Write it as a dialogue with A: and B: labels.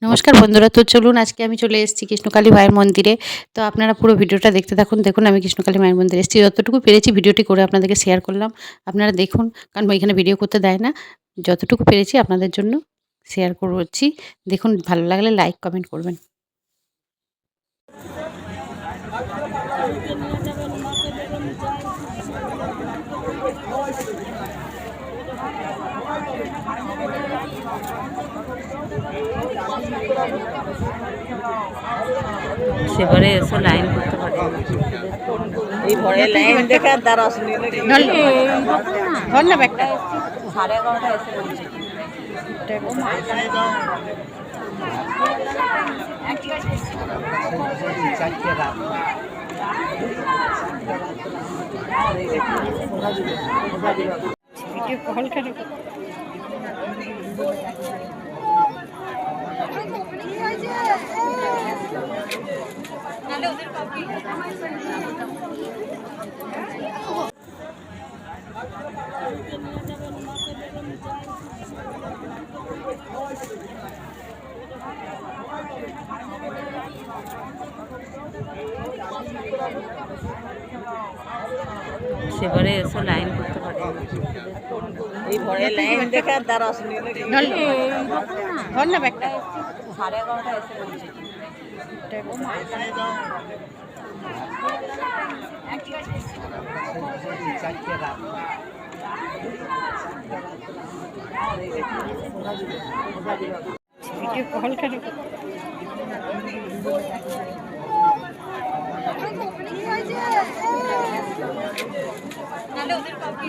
A: নমস্কার বন্ধুরা, তো চলুন আজকে আমি চলে এসেছি কৃষ্ণকালী মায়ের মন্দিরে। তো আপনারা পুরো ভিডিওটা দেখতে থাকুন। দেখুন আমি কৃষ্ণকালী মায়ের মন্দিরে এসেছি, যতটুকু পেরেছি ভিডিওটি করে আপনাদেরকে শেয়ার করলাম। আপনারা দেখুন, কারণ এখানে ভিডিও করতে দেয় না। যতটুকু পেরেছি আপনাদের জন্য শেয়ার করছি। দেখুন, ভালো লাগলে লাইক কমেন্ট করবেন। সেবারে এসে লাইন করতে পারে এই ভরে লাইন দেখে আর দ্বারা আসেনি ধর না ব্যাগটা 11:30 এসে বলছি ভিডিও কল কেন সেবারে এসে লাইন করতে পারে এই ভরে লাইন দেখে আর দ্বারা আসেনি ধর না ব্যাগটা 11:30 এসে বলছি ভিডিও কল কেন নালে ওদের কপি